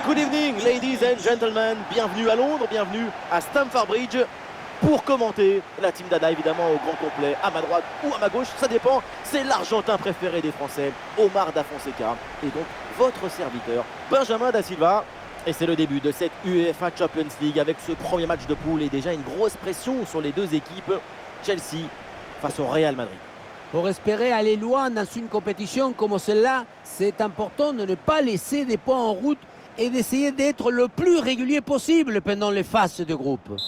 Good evening, ladies and gentlemen. Bienvenue à Londres, bienvenue à Stamford Bridge pour commenter la team Dada, évidemment au grand complet, à ma droite ou à ma gauche, ça dépend. C'est l'Argentin préféré des Français, Omar Da Fonseca, et donc votre serviteur, Benjamin Da Silva. Et c'est le début de cette UEFA Champions League avec ce premier match de poule et déjà une grosse pression sur les deux équipes, Chelsea face au Real Madrid. Pour espérer aller loin dans une compétition comme celle-là, c'est important de ne pas laisser des points en route et d'essayer d'être le plus régulier possible pendant les phases de groupe.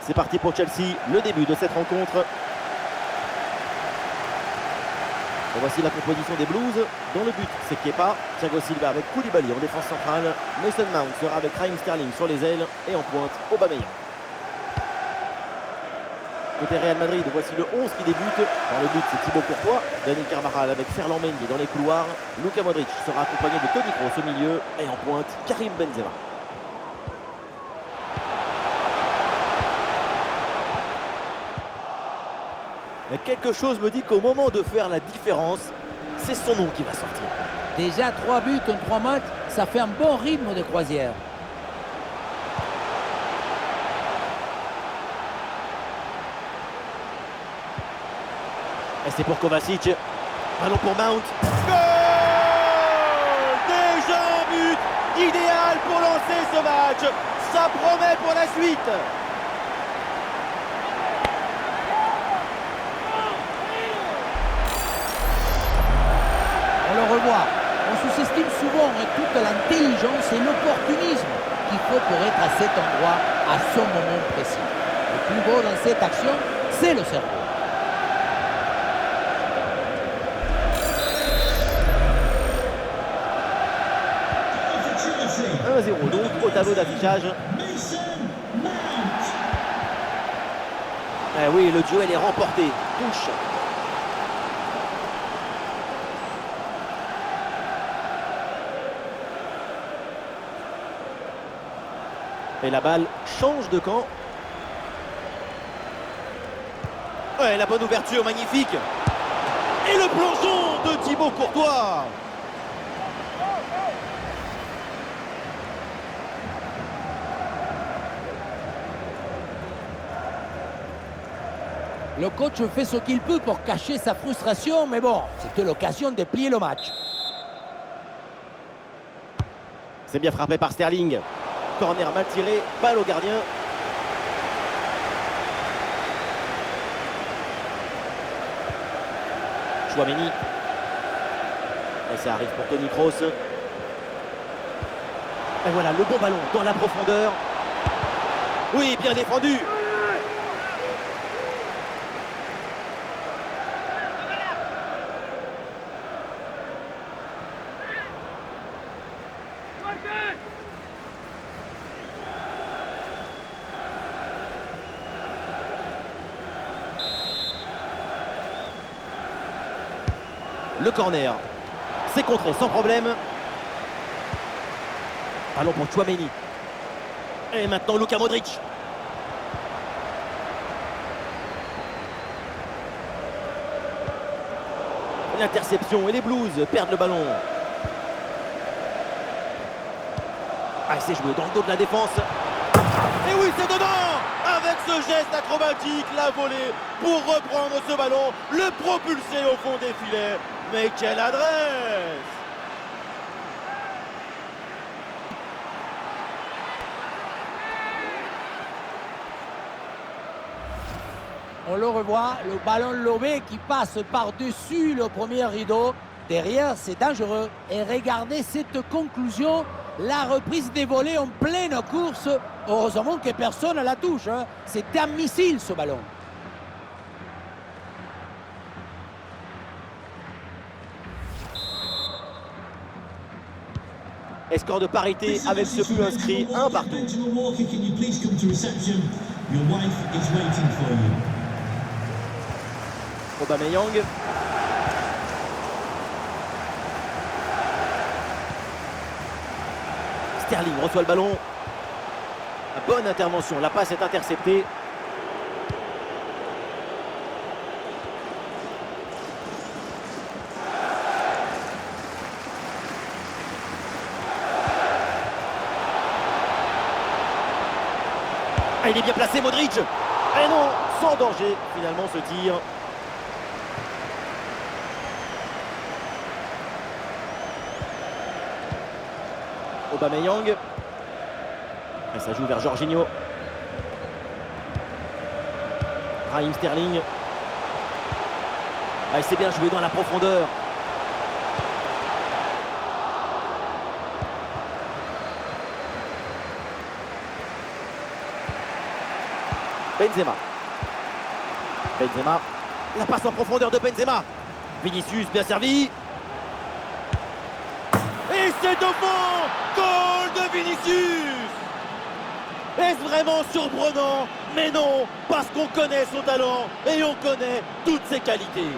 C'est parti pour Chelsea, le début de cette rencontre. Et voici la composition des Blues. Dans le but, c'est Kepa, Thiago Silva avec Koulibaly en défense centrale. Mason Mount sera avec Raheem Sterling sur les ailes et en pointe Aubameyang. Côté Real Madrid, voici le 11 qui débute. Dans le but, c'est Thibaut Courtois, Dani Carvajal avec Ferland Mendy dans les couloirs. Luka Modric sera accompagné de Toni Kroos au milieu et en pointe Karim Benzema. Mais quelque chose me dit qu'au moment de faire la différence, c'est son nom qui va sortir. Déjà 3 buts en 3 matchs, ça fait un bon rythme de croisière. Et c'est pour Kovacic. Ballon pour Mount. Goal! Déjà un but idéal pour lancer ce match. Ça promet pour la suite. On le revoit. On sous-estime souvent toute l'intelligence et l'opportunisme qu'il faut pour être à cet endroit, à son moment précis. Le plus beau dans cette action, c'est le cerveau. 1-0 donc au tableau d'affichage. Eh oui, le duel est remporté. Touche. Et la balle change de camp. Ouais, la bonne ouverture, magnifique. Et le plongeon de Thibaut Courtois. Le coach fait ce qu'il peut pour cacher sa frustration, mais bon, c'était l'occasion de plier le match. C'est bien frappé par Sterling. Corner mal tiré, balle au gardien. Chouameni. Et ça arrive pour Toni Kroos. Et voilà, le bon ballon dans la profondeur. Oui, bien défendu. Le corner, c'est contré sans problème. Ballon pour Chouameni. Et maintenant Luka Modric. L'interception et les Blues perdent le ballon. Ah, c'est joué dans le dos de la défense. Et oui, c'est dedans! Avec ce geste acrobatique, la volée pour reprendre ce ballon, le propulser au fond des filets. Mais quelle adresse! On le revoit, le ballon lobé qui passe par-dessus le premier rideau. Derrière, c'est dangereux. Et regardez cette conclusion, la reprise des volets en pleine course. Heureusement que personne ne la touche, hein. C'est un missile ce ballon. Et score de parité avec ce but inscrit, un partout. Aubameyang. Sterling reçoit le ballon. Bonne intervention, la passe est interceptée. Ah, il est bien placé, Modric. Et non, sans danger, finalement, ce tir. Aubameyang. Et ça joue vers Jorginho. Raheem Sterling. Ah, il s'est bien joué dans la profondeur. Benzema. Benzema. La passe en profondeur de Benzema. Vinicius, bien servi. Et c'est devant. Goal de Vinicius. Est-ce vraiment surprenant? Mais non, parce qu'on connaît son talent et on connaît toutes ses qualités.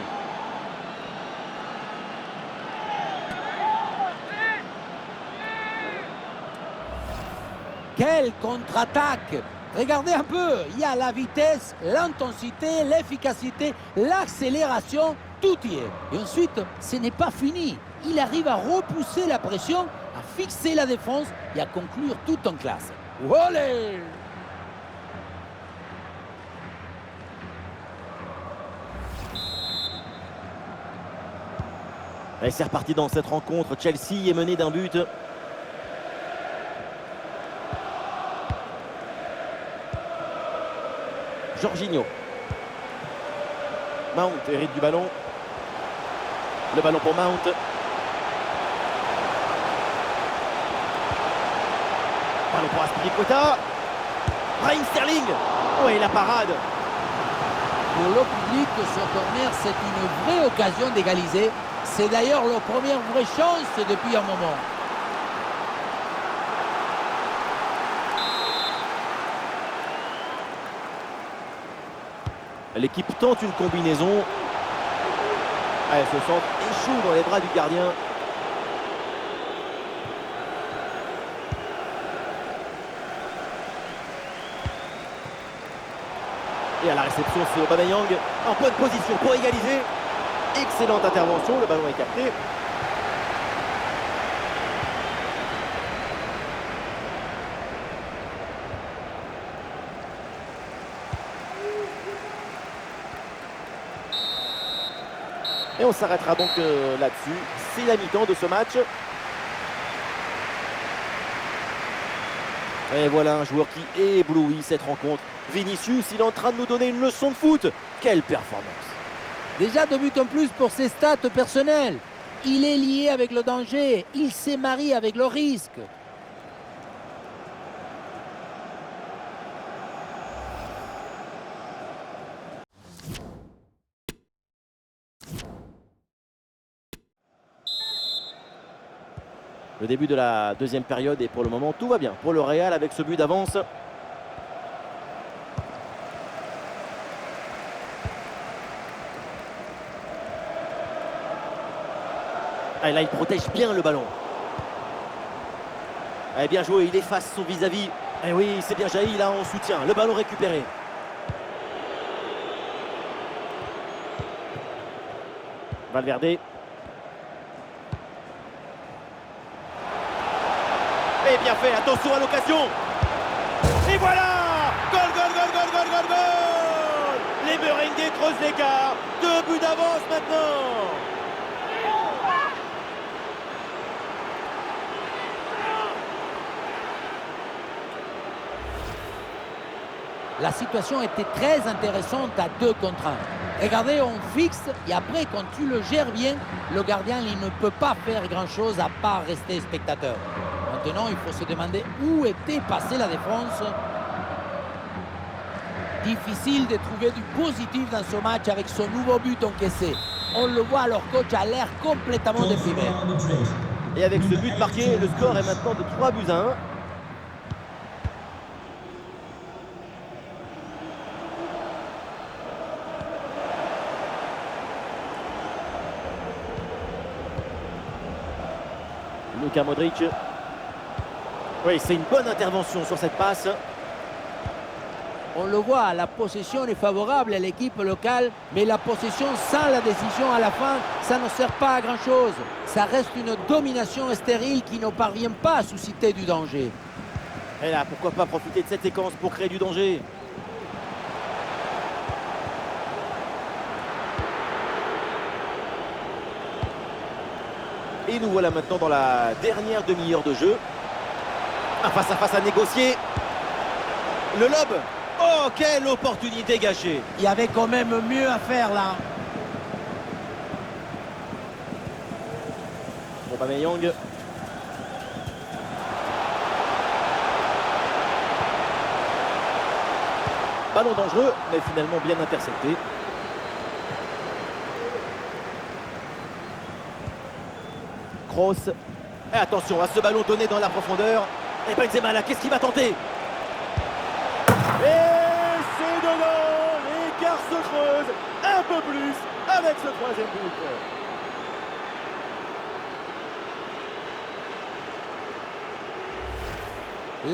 Quelle contre-attaque! Regardez un peu, il y a la vitesse, l'intensité, l'efficacité, l'accélération, tout y est. Et ensuite, ce n'est pas fini. Il arrive à repousser la pression, à fixer la défense et à conclure tout en classe. Olé! Et c'est reparti dans cette rencontre. Chelsea est mené d'un but. Jorginho. Mount hérite du ballon. Le ballon pour Mount. Ballon pour Aspilicueta. Raheem Sterling. Oui, la parade. Pour le public, ce corner, c'est une vraie occasion d'égaliser. C'est d'ailleurs leur première vraie chance depuis un moment. L'équipe tente une combinaison. Elle se sent échoue dans les bras du gardien. Et à la réception, c'est Aubameyang en bonne position pour égaliser. Excellente intervention, le ballon est capté. Et on s'arrêtera donc là-dessus. C'est la mi-temps de ce match. Et voilà un joueur qui éblouit cette rencontre. Vinicius, il est en train de nous donner une leçon de foot. Quelle performance! Déjà 2 buts en plus pour ses stats personnelles. Il est lié avec le danger. Il s'est marié avec le risque. Le début de la deuxième période et pour le moment tout va bien pour le Real avec ce but d'avance. Et là il protège bien le ballon. Et bien joué, il efface son vis-à-vis. Et oui, c'est bien jailli là en soutien. Le ballon récupéré. Valverde. Et bien fait, attention à l'occasion. Et voilà! Goal, goal, goal, goal, goal, goal, goal! Les Merengues creusent l'écart. 2 buts d'avance maintenant. La situation était très intéressante à 2 contre 1. Regardez, on fixe et après, quand tu le gères bien, le gardien il ne peut pas faire grand-chose à part rester spectateur. Maintenant, il faut se demander où était passée la défense. Difficile de trouver du positif dans ce match avec ce nouveau but encaissé. On le voit, leur coach a l'air complètement déprimé. Et avec ce but marqué, le score est maintenant de 3 buts à 1. Luka Modric. Oui, c'est une bonne intervention sur cette passe. On le voit, la possession est favorable à l'équipe locale, mais la possession sans la décision à la fin, ça ne sert pas à grand-chose. Ça reste une domination stérile qui ne parvient pas à susciter du danger. Et là, pourquoi pas profiter de cette séquence pour créer du danger. Et nous voilà maintenant dans la dernière demi-heure de jeu. Un face-à-face à négocier. Le lob. Oh, quelle opportunité gâchée. Il y avait quand même mieux à faire là. Aubameyang. Ballon dangereux, mais finalement bien intercepté. Kroos. Et attention à ce ballon donné dans la profondeur. Et Benzema là, qu'est-ce qu'il va tenter? Et c'est dedans. L'écart se creuse un peu plus avec ce troisième but.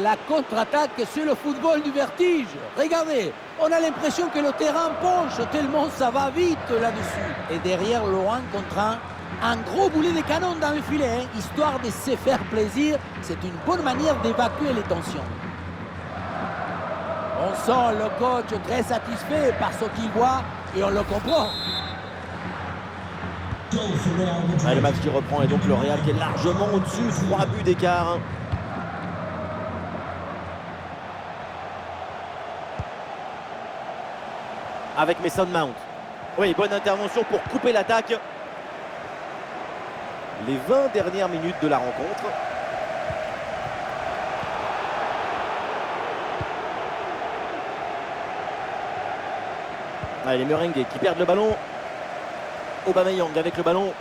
La contre-attaque, c'est le football du vertige. Regardez, on a l'impression que le terrain penche tellement ça va vite là-dessus. Et derrière, Laurent contre un gros boulet de canon dans le filet, hein, histoire de se faire plaisir. C'est une bonne manière d'évacuer les tensions. On sent le coach très satisfait par ce qu'il voit et on le comprend. Le match qui reprend et donc le Real qui est largement au-dessus, 3 buts d'écart. Avec Mason Mount. Oui, bonne intervention pour couper l'attaque. Les 20 dernières minutes de la rencontre. Allez, les Merengues qui perdent le ballon. Aubameyang avec le ballon.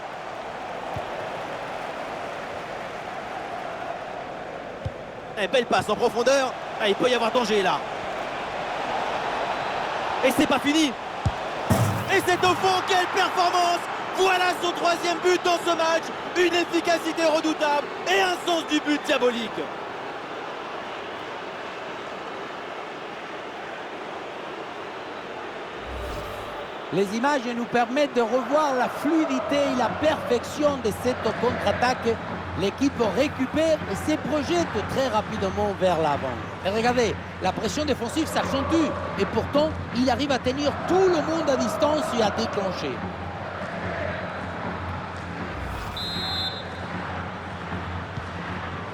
Et belle passe en profondeur. Ah, il peut y avoir danger là. Et c'est pas fini. Et c'est au fond, quelle performance! Voilà son troisième but dans ce match. Une efficacité redoutable et un sens du but diabolique. Les images nous permettent de revoir la fluidité et la perfection de cette contre-attaque. L'équipe récupère et se projette très rapidement vers l'avant. Et regardez, la pression défensive s'accentue. Et pourtant, il arrive à tenir tout le monde à distance et à déclencher.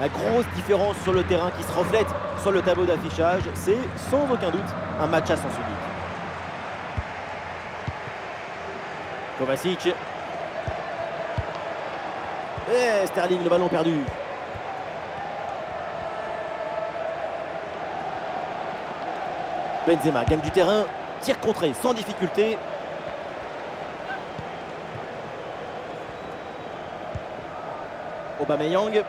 La grosse différence sur le terrain qui se reflète sur le tableau d'affichage, c'est sans aucun doute un match à sens unique. Kovacic. Et Sterling, le ballon perdu. Benzema gagne du terrain, tir contré sans difficulté. Aubameyang.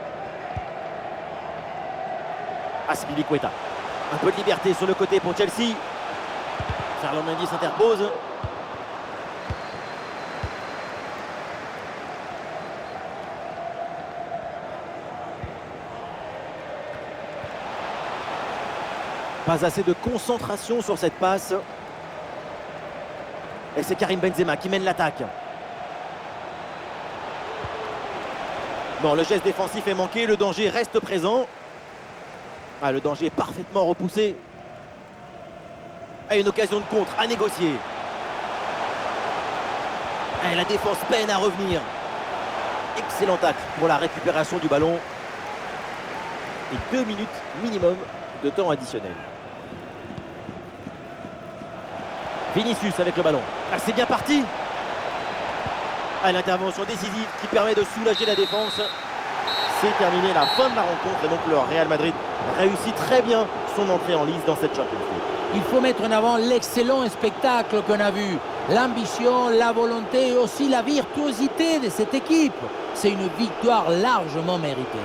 Azpilicueta. Un peu de liberté sur le côté pour Chelsea. Ferland Mendy s'interpose. Pas assez de concentration sur cette passe. Et c'est Karim Benzema qui mène l'attaque. Non, le geste défensif est manqué, le danger reste présent. Ah, le danger est parfaitement repoussé. Et une occasion de contre à négocier. Et la défense peine à revenir. Excellent acte pour la récupération du ballon. Et 2 minutes minimum de temps additionnel. Vinicius avec le ballon. Ah, c'est bien parti. Ah, l'intervention décisive qui permet de soulager la défense. C'est terminé la fin de la rencontre et donc le Real Madrid réussit très bien son entrée en lice dans cette Champions League. Il faut mettre en avant l'excellent spectacle qu'on a vu. L'ambition, la volonté et aussi la virtuosité de cette équipe. C'est une victoire largement méritée.